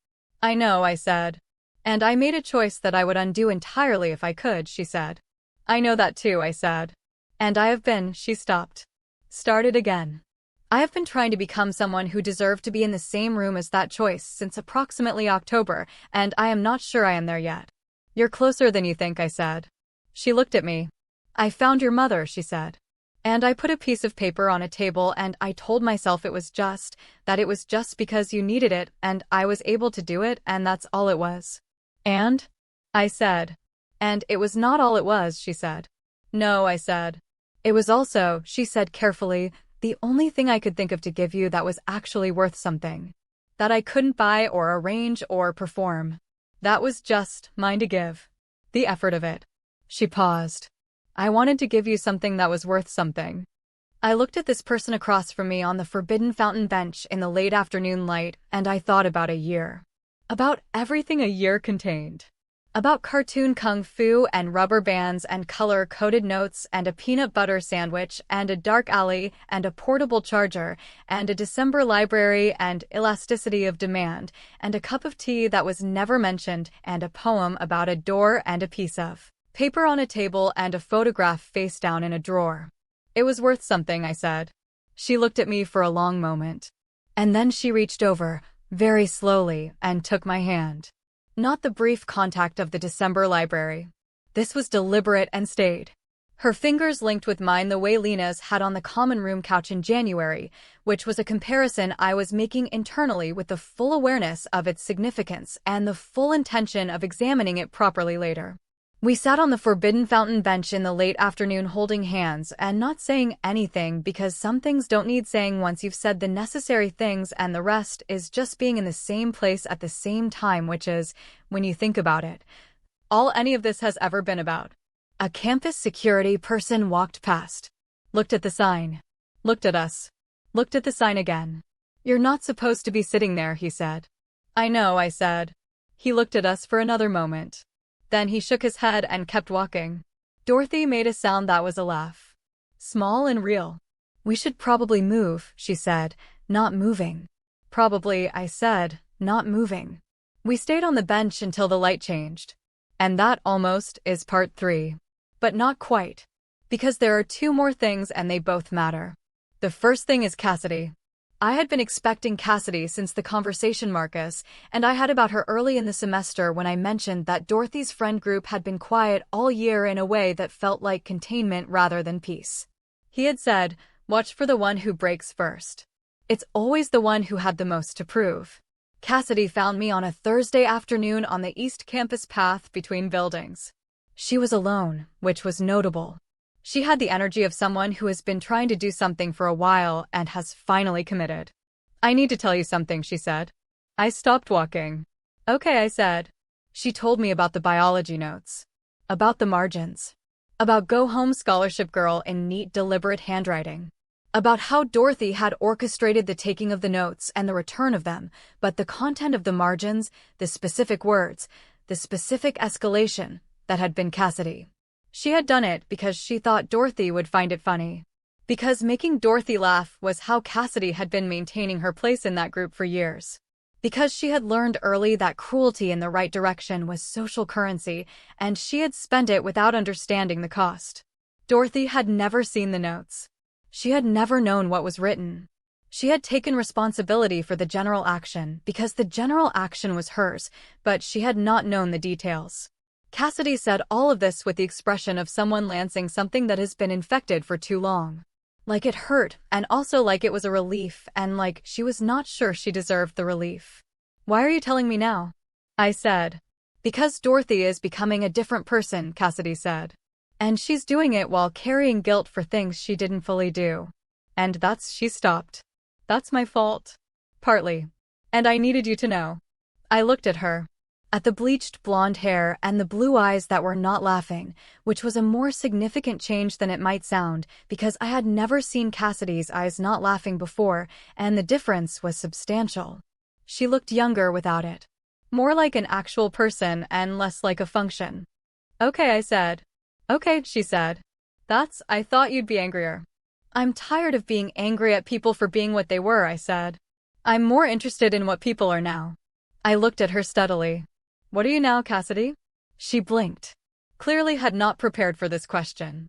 I know, I said. And I made a choice that I would undo entirely if I could, she said. I know that too, I said. And I have been, she stopped. Started again. I have been trying to become someone who deserved to be in the same room as that choice since approximately October, and I am not sure I am there yet. You're closer than you think, I said. She looked at me. I found your mother, she said. And I put a piece of paper on a table and I told myself it was just because you needed it and I was able to do it and that's all it was. And? I said. And it was not all it was, she said. No, I said. It was also, she said carefully, the only thing I could think of to give you that was actually worth something. That I couldn't buy or arrange or perform. That was just mine to give. The effort of it. She paused. I wanted to give you something that was worth something. I looked at this person across from me on the forbidden fountain bench in the late afternoon light, and I thought about a year. About everything a year contained. About cartoon kung fu and rubber bands and color-coded notes and a peanut butter sandwich and a dark alley and a portable charger and a December library and elasticity of demand and a cup of tea that was never mentioned and a poem about a door and a piece of paper on a table and a photograph face down in a drawer. It was worth something, I said. She looked at me for a long moment. And then she reached over, very slowly, and took my hand. Not the brief contact of the December library. This was deliberate and stayed. Her fingers linked with mine the way Lena's had on the common room couch in January, which was a comparison I was making internally with the full awareness of its significance and the full intention of examining it properly later. We sat on the forbidden fountain bench in the late afternoon holding hands and not saying anything because some things don't need saying once you've said the necessary things and the rest is just being in the same place at the same time, which is, when you think about it, all any of this has ever been about. A campus security person walked past, looked at the sign, looked at us, looked at the sign again. "You're not supposed to be sitting there," he said. "I know," I said. He looked at us for another moment. Then he shook his head and kept walking. Dorothy made a sound that was a laugh. Small and real. "We should probably move," she said, "not moving." "Probably," I said, "not moving." We stayed on the bench until the light changed. And that almost is part 3. But not quite. Because there are 2 more things and they both matter. The first thing is Cassidy. I had been expecting Cassidy since the conversation Marcus, and I had about her early in the semester when I mentioned that Dorothy's friend group had been quiet all year in a way that felt like containment rather than peace. He had said, "Watch for the one who breaks first. It's always the one who had the most to prove." Cassidy found me on a Thursday afternoon on the East Campus path between buildings. She was alone, which was notable. She had the energy of someone who has been trying to do something for a while and has finally committed. "I need to tell you something," she said. I stopped walking. "Okay," I said. She told me about the biology notes. About the margins. About go-home scholarship girl in neat, deliberate handwriting. About how Dorothy had orchestrated the taking of the notes and the return of them, but the content of the margins, the specific words, the specific escalation, that had been Cassidy. She had done it because she thought Dorothy would find it funny. Because making Dorothy laugh was how Cassidy had been maintaining her place in that group for years. Because she had learned early that cruelty in the right direction was social currency, and she had spent it without understanding the cost. Dorothy had never seen the notes. She had never known what was written. She had taken responsibility for the general action because the general action was hers, but she had not known the details. Cassidy said all of this with the expression of someone lancing something that has been infected for too long. Like it hurt, and also like it was a relief, and like she was not sure she deserved the relief. "Why are you telling me now?" I said. "Because Dorothy is becoming a different person," Cassidy said. "And she's doing it while carrying guilt for things she didn't fully do. And she stopped. That's my fault. Partly. And I needed you to know." I looked at her. At the bleached blonde hair and the blue eyes that were not laughing, which was a more significant change than it might sound, because I had never seen Cassidy's eyes not laughing before, and the difference was substantial. She looked younger without it. More like an actual person and less like a function. "Okay," I said. "Okay," she said. I thought you'd be angrier." "I'm tired of being angry at people for being what they were," I said. "I'm more interested in what people are now." I looked at her steadily. "What are you now, Cassidy?" She blinked. Clearly had not prepared for this question.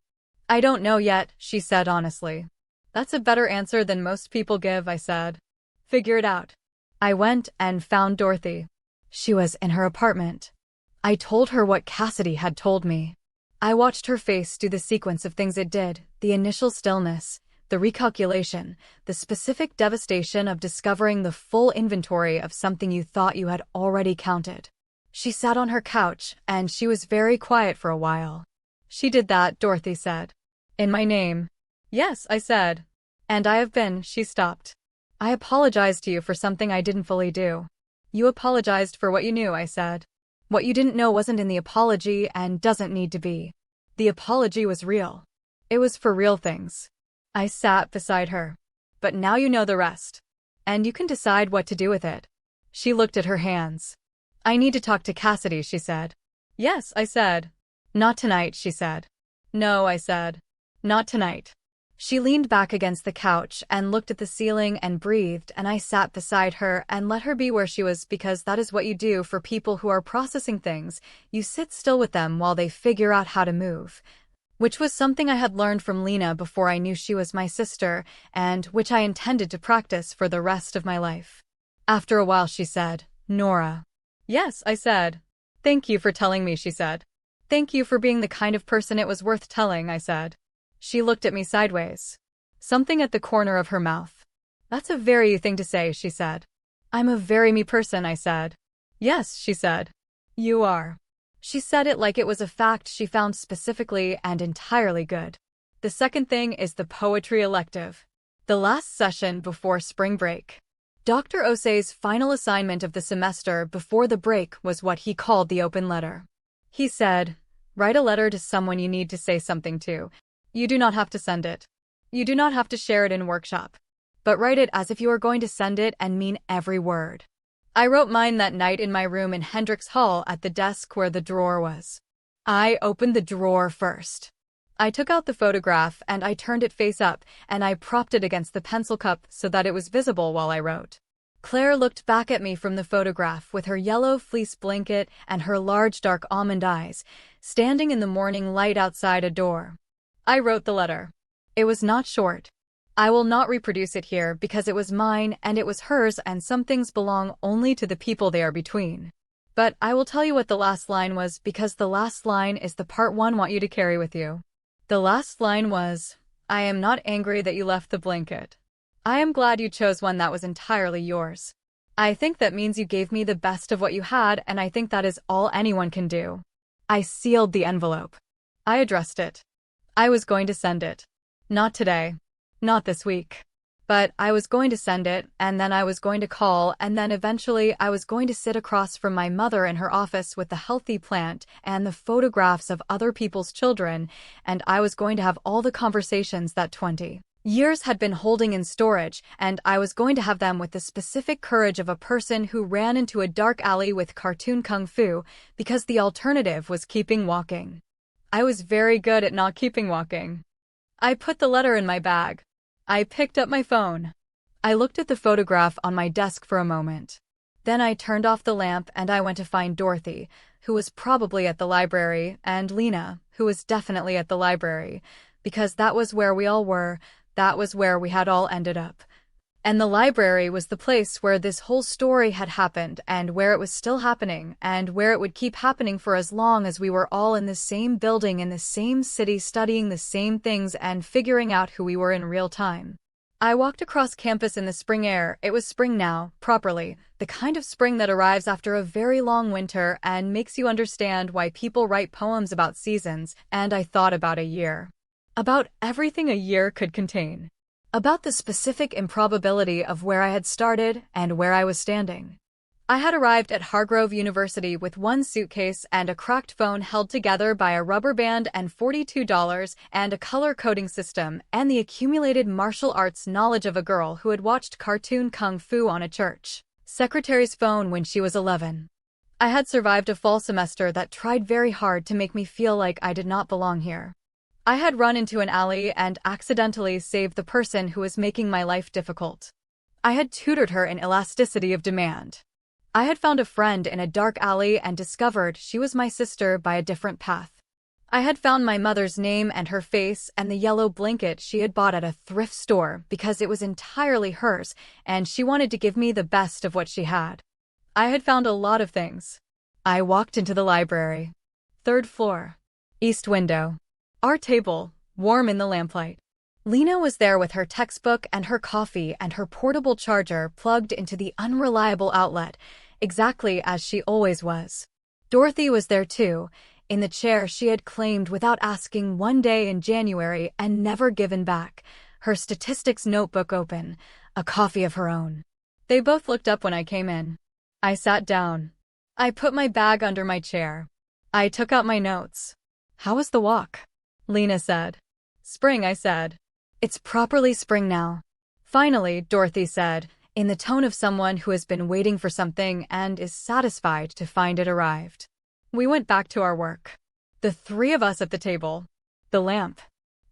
"I don't know yet," she said honestly. "That's a better answer than most people give," I said. "Figure it out." I went and found Dorothy. She was in her apartment. I told her what Cassidy had told me. I watched her face do the sequence of things it did, the initial stillness, the recalculation, the specific devastation of discovering the full inventory of something you thought you had already counted. She sat on her couch, and she was very quiet for a while. "She did that," Dorothy said. "In my name." "Yes," I said. "And I have been," she stopped. "I apologized to you for something I didn't fully do." "You apologized for what you knew," I said. "What you didn't know wasn't in the apology and doesn't need to be. The apology was real. It was for real things." I sat beside her. "But now you know the rest. And you can decide what to do with it." She looked at her hands. "I need to talk to Cassidy," she said. Yes, I said. Not tonight, she said. No, I said. Not tonight. She leaned back against the couch and looked at the ceiling and breathed, and I sat beside her and let her be where she was, because that is what you do for people who are processing things. You sit still with them while they figure out how to move. Which was something I had learned from Lena before I knew she was my sister, and which I intended to practice for the rest of my life. After a while she said, Nora. Yes, I said. Thank you for telling me, she said. Thank you for being the kind of person it was worth telling, I said. She looked at me sideways. Something at the corner of her mouth. That's a very you thing to say, she said. I'm a very me person, I said. Yes, she said. You are. She said it like it was a fact she found specifically and entirely good. The second thing is the poetry elective. The last session before spring break. Dr. Osei's final assignment of the semester before the break was what he called the open letter. He said, write a letter to someone you need to say something to. You do not have to send it. You do not have to share it in workshop. But write it as if you are going to send it and mean every word. I wrote mine that night in my room in Hendricks Hall at the desk where the drawer was. I opened the drawer first. I took out the photograph and I turned it face up and I propped it against the pencil cup so that it was visible while I wrote. Claire looked back at me from the photograph with her yellow fleece blanket and her large dark almond eyes, standing in the morning light outside a door. I wrote the letter. It was not short. I will not reproduce it here because it was mine and it was hers, and some things belong only to the people they are between. But I will tell you what the last line was, because the last line is the part one want you to carry with you. The last line was, I am not angry that you left the blanket. I am glad you chose one that was entirely yours. I think that means you gave me the best of what you had, and I think that is all anyone can do. I sealed the envelope. I addressed it. I was going to send it. Not today. Not this week. But I was going to send it, and then I was going to call, and then eventually I was going to sit across from my mother in her office with the healthy plant and the photographs of other people's children, and I was going to have all the conversations that 20 years had been holding in storage, and I was going to have them with the specific courage of a person who ran into a dark alley with cartoon kung fu, because the alternative was keeping walking. I was very good at not keeping walking. I put the letter in my bag. I picked up my phone. I looked at the photograph on my desk for a moment. Then I turned off the lamp and I went to find Dorothy, who was probably at the library, and Lena, who was definitely at the library, because that was where we all were, that was where we had all ended up. And the library was the place where this whole story had happened, and where it was still happening, and where it would keep happening for as long as we were all in the same building in the same city studying the same things and figuring out who we were in real time. I walked across campus in the spring air. It was spring now, properly, the kind of spring that arrives after a very long winter and makes you understand why people write poems about seasons, and I thought about a year. About everything a year could contain. About the specific improbability of where I had started and where I was standing. I had arrived at Hargrove University with one suitcase and a cracked phone held together by a rubber band and $42 and a color coding system and the accumulated martial arts knowledge of a girl who had watched cartoon kung fu on a church secretary's phone when she was 11. I had survived a fall semester that tried very hard to make me feel like I did not belong here. I had run into an alley and accidentally saved the person who was making my life difficult. I had tutored her in elasticity of demand. I had found a friend in a dark alley and discovered she was my sister by a different path. I had found my mother's name and her face and the yellow blanket she had bought at a thrift store because it was entirely hers and she wanted to give me the best of what she had. I had found a lot of things. I walked into the library. 3rd floor. East window. Our table, warm in the lamplight. Lena was there with her textbook and her coffee and her portable charger plugged into the unreliable outlet, exactly as she always was. Dorothy was there too, in the chair she had claimed without asking one day in January and never given back, her statistics notebook open, a coffee of her own. They both looked up when I came in. I sat down. I put my bag under my chair. I took out my notes. How was the walk? Lena said. Spring, I said. It's properly spring now. Finally, Dorothy said, in the tone of someone who has been waiting for something and is satisfied to find it arrived. We went back to our work. The three of us at the table. The lamp.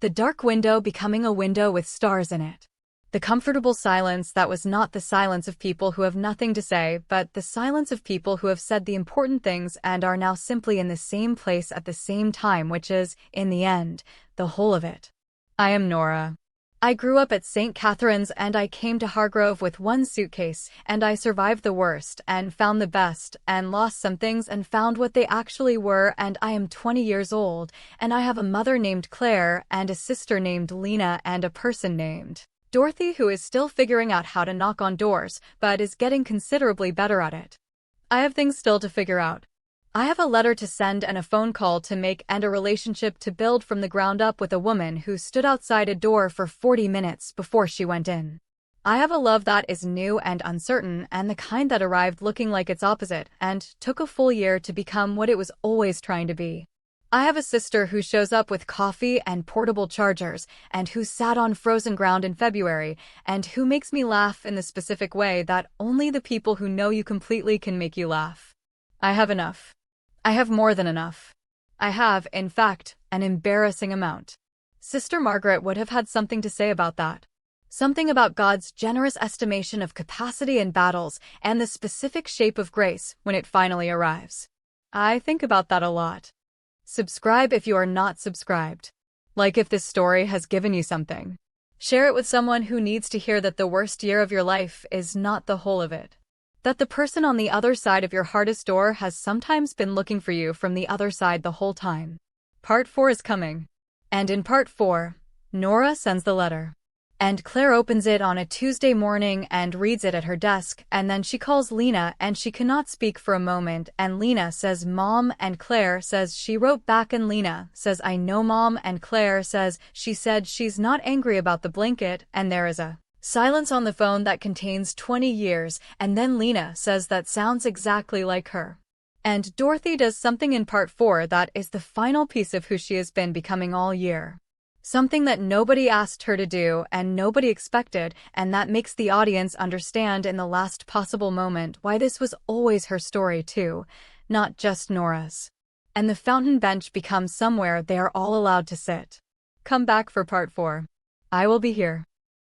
The dark window becoming a window with stars in it. The comfortable silence that was not the silence of people who have nothing to say, but the silence of people who have said the important things and are now simply in the same place at the same time, which is, in the end, the whole of it. I am Nora. I grew up at St. Catherine's and I came to Hargrove with one suitcase, and I survived the worst and found the best and lost some things and found what they actually were, and I am 20 years old, and I have a mother named Claire and a sister named Lena and a person named Dorothy who is still figuring out how to knock on doors, but is getting considerably better at it. I have things still to figure out. I have a letter to send and a phone call to make and a relationship to build from the ground up with a woman who stood outside a door for 40 minutes before she went in. I have a love that is new and uncertain and the kind that arrived looking like its opposite and took a full year to become what it was always trying to be. I have a sister who shows up with coffee and portable chargers and who sat on frozen ground in February and who makes me laugh in the specific way that only the people who know you completely can make you laugh. I have enough. I have more than enough. I have, in fact, an embarrassing amount. Sister Margaret would have had something to say about that. Something about God's generous estimation of capacity in battles and the specific shape of grace when it finally arrives. I think about that a lot. Subscribe if you are not subscribed. Like if this story has given you something. Share it with someone who needs to hear that the worst year of your life is not the whole of it. That the person on the other side of your hardest door has sometimes been looking for you from the other side the whole time. Part 4 is coming. And in Part 4, Nora sends the letter. And Claire opens it on a Tuesday morning and reads it at her desk, and then she calls Lena and she cannot speak for a moment, and Lena says Mom, and Claire says she wrote back, and Lena says I know Mom, and Claire says she said she's not angry about the blanket, and there is a silence on the phone that contains 20 years, and then Lena says that sounds exactly like her. And Dorothy does something in Part 4 that is the final piece of who she has been becoming all year. Something that nobody asked her to do and nobody expected, and that makes the audience understand in the last possible moment why this was always her story too, not just Nora's. And the fountain bench becomes somewhere they are all allowed to sit. Come back for Part 4. I will be here.